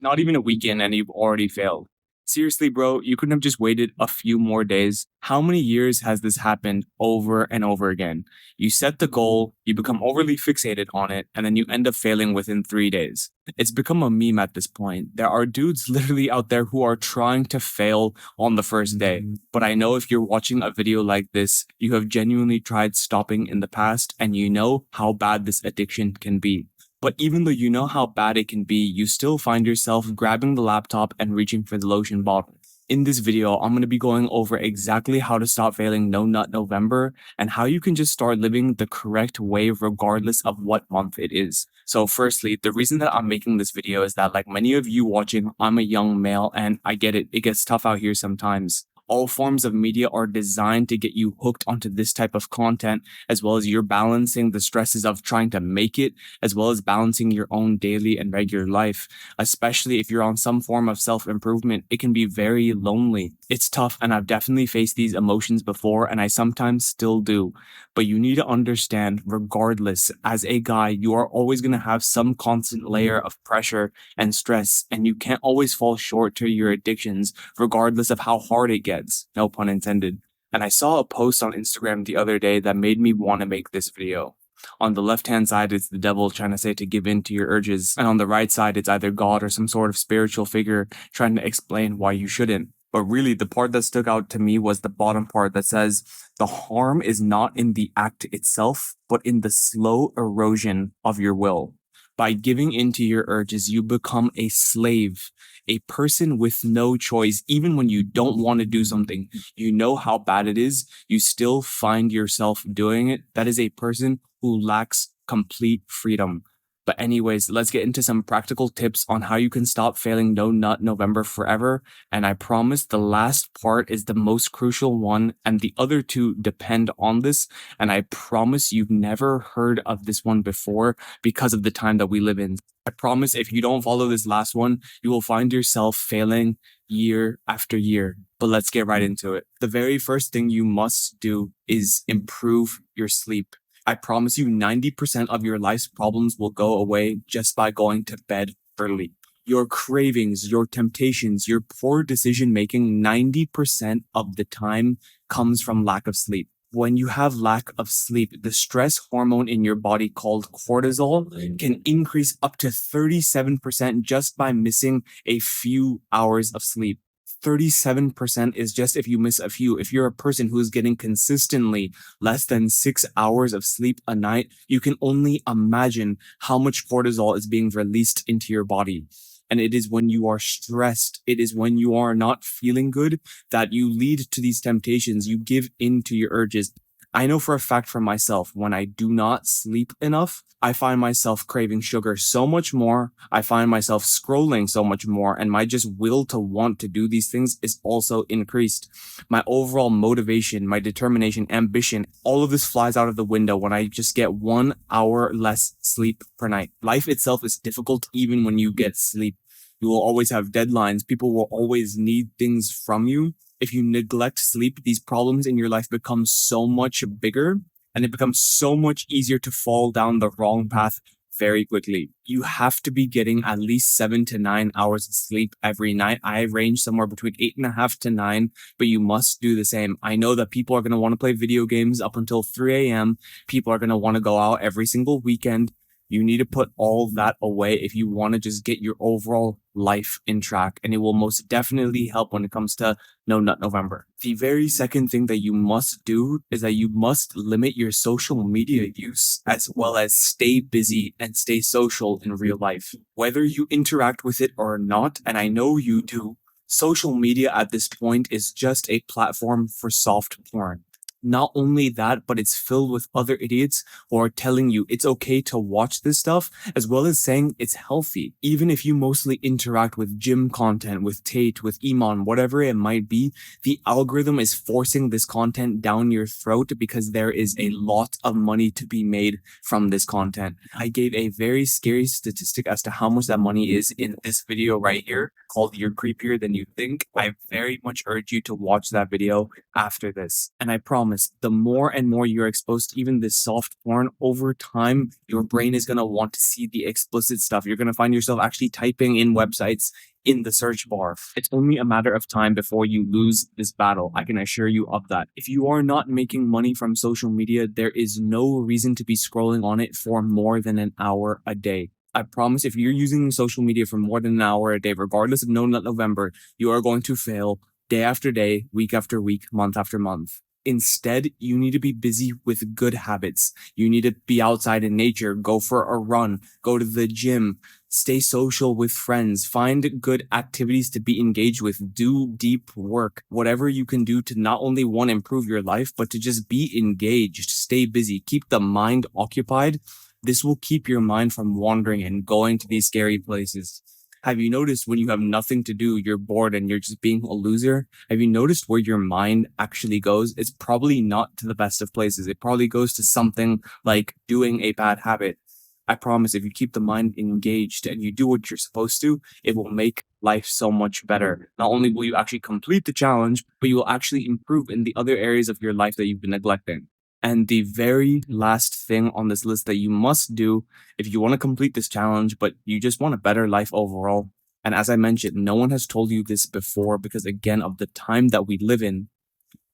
Not even a weekend and you've already failed. Seriously, bro, you couldn't have just waited a few more days. How many years has this happened over and over again? You set the goal, you become overly fixated on it, and then you end up failing within 3 days. It's become a meme at this point. There are dudes literally out there who are trying to fail on the first day. But I know if you're watching a video like this, you have genuinely tried stopping in the past and you know how bad this addiction can be. But even though you know how bad it can be, you still find yourself grabbing the laptop and reaching for the lotion bottle. In this video, I'm going to be going over exactly how to stop failing No Nut November and how you can just start living the correct way regardless of what month it is. So firstly, the reason that I'm making this video is that like many of you watching, I'm a young male and I get it. It gets tough out here sometimes. All forms of media are designed to get you hooked onto this type of content, as well as you're balancing the stresses of trying to make it, as well as balancing your own daily and regular life. Especially if you're on some form of self-improvement, it can be very lonely. It's tough, and I've definitely faced these emotions before, and I sometimes still do. But you need to understand, regardless, as a guy, you are always going to have some constant layer of pressure and stress, and you can't always fall short to your addictions, regardless of how hard it gets. No pun intended. And I saw a post on Instagram the other day that made me want to make this video. On the left-hand side, it's the devil trying to say to give in to your urges. And on the right side, it's either God or some sort of spiritual figure trying to explain why you shouldn't. But really, the part that stuck out to me was the bottom part that says, the harm is not in the act itself, but in the slow erosion of your will. By giving into your urges, you become a slave, a person with no choice. Even when you don't want to do something, you know how bad it is, you still find yourself doing it. That is a person who lacks complete freedom. But anyways, let's get into some practical tips on how you can stop failing No Nut November forever. And I promise the last part is the most crucial one, and the other two depend on this. And I promise you've never heard of this one before because of the time that we live in. I promise if you don't follow this last one, you will find yourself failing year after year. But let's get right into it. The very first thing you must do is improve your sleep. I promise you 90% of your life's problems will go away just by going to bed early. Your cravings, your temptations, your poor decision making, 90% of the time comes from lack of sleep. When you have lack of sleep, the stress hormone in your body called cortisol can increase up to 37% just by missing a few hours of sleep. 37% is just if you miss a few. If you're a person who is getting consistently less than 6 hours of sleep a night, you can only imagine how much cortisol is being released into your body. And it is when you are stressed, it is when you are not feeling good that you lead to these temptations. You give in to your urges. I know for a fact for myself, when I do not sleep enough, I find myself craving sugar so much more. I find myself scrolling so much more, and my just will to want to do these things is also increased. My overall motivation, my determination, ambition, all of this flies out of the window when I just get 1 hour less sleep per night. Life itself is difficult even when you get sleep. You will always have deadlines. People will always need things from you. If you neglect sleep, these problems in your life become so much bigger, and it becomes so much easier to fall down the wrong path very quickly. You have to be getting at least 7 to 9 hours of sleep every night. I range somewhere between 8.5 to 9, but you must do the same. I know that people are going to want to play video games up until 3 a.m. People are going to want to go out every single weekend. You need to put all that away if you want to just get your overall life in track, and it will most definitely help when it comes to No Nut November. The very second thing that you must do is that you must limit your social media use, as well as stay busy and stay social in real life. Whether you interact with it or not, and I know you do, social media at this point is just a platform for soft porn. Not only that, but it's filled with other idiots who are telling you it's okay to watch this stuff, as well as saying it's healthy. Even if you mostly interact with gym content, with Tate, with Iman, whatever it might be, the algorithm is forcing this content down your throat because there is a lot of money to be made from this content. I gave a very scary statistic as to how much that money is in this video right here, called You're Creepier Than You Think. I very much urge you to watch that video after this. And I promise promise, the more and more you're exposed to even this soft porn, over time, your brain is going to want to see the explicit stuff. You're going to find yourself actually typing in websites in the search bar. It's only a matter of time before you lose this battle. I can assure you of that. If you are not making money from social media, there is no reason to be scrolling on it for more than an hour a day. I promise if you're using social media for more than an hour a day, regardless of No Nut November, you are going to fail day after day, week after week, month after month. Instead, you need to be busy with good habits. You need to be outside in nature, go for a run, go to the gym, stay social with friends, find good activities to be engaged with, do deep work, whatever you can do to not only one, improve your life, but to just be engaged, stay busy, keep the mind occupied. This will keep your mind from wandering and going to these scary places. Have you noticed when you have nothing to do, you're bored and you're just being a loser? Have you noticed where your mind actually goes? It's probably not to the best of places. It probably goes to something like doing a bad habit. I promise if you keep the mind engaged and you do what you're supposed to, it will make life so much better. Not only will you actually complete the challenge, but you will actually improve in the other areas of your life that you've been neglecting. And the very last thing on this list that you must do if you want to complete this challenge, but you just want a better life overall. And as I mentioned, no one has told you this before because, again, of the time that we live in.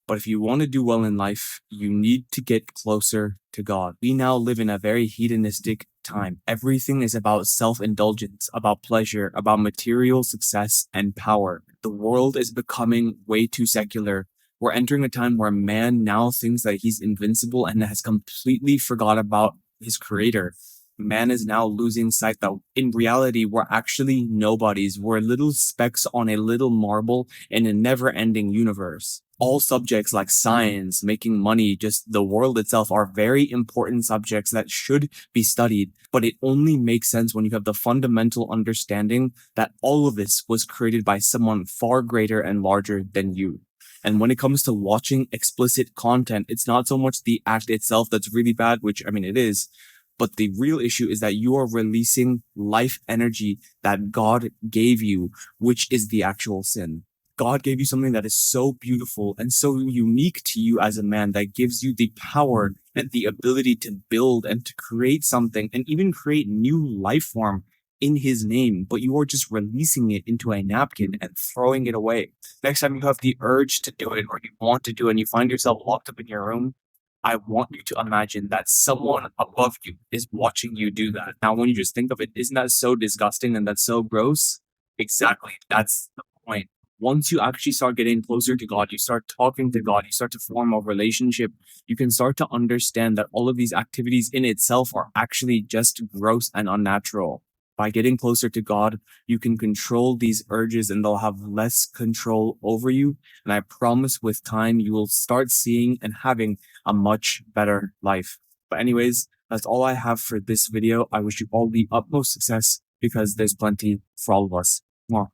But if you want to do well in life, you need to get closer to God. We now live in a very hedonistic time. Everything is about self-indulgence, about pleasure, about material success and power. The world is becoming way too secular. We're entering a time where man now thinks that he's invincible and has completely forgot about his creator. Man is now losing sight that in reality, we're actually nobodies. We're little specks on a little marble in a never-ending universe. All subjects like science, making money, just the world itself are very important subjects that should be studied, but it only makes sense when you have the fundamental understanding that all of this was created by someone far greater and larger than you. And when it comes to watching explicit content, it's not so much the act itself that's really bad, which I mean, it is, but the real issue is that you are releasing life energy that God gave you, which is the actual sin. God gave you something that is so beautiful and so unique to you as a man that gives you the power and the ability to build and to create something and even create new life form in his name, but you are just releasing it into a napkin and throwing it away. Next time you have the urge to do it or you want to do it and you find yourself locked up in your room, I want you to imagine that someone above you is watching you do that. Now, when you just think of it, isn't that so disgusting and that's so gross? Exactly. That's the point. Once you actually start getting closer to God, you start talking to God, you start to form a relationship, you can start to understand that all of these activities in itself are actually just gross and unnatural. By getting closer to God, you can control these urges and they'll have less control over you. And I promise with time, you will start seeing and having a much better life. But anyways, that's all I have for this video. I wish you all the utmost success because there's plenty for all of us. Mwah.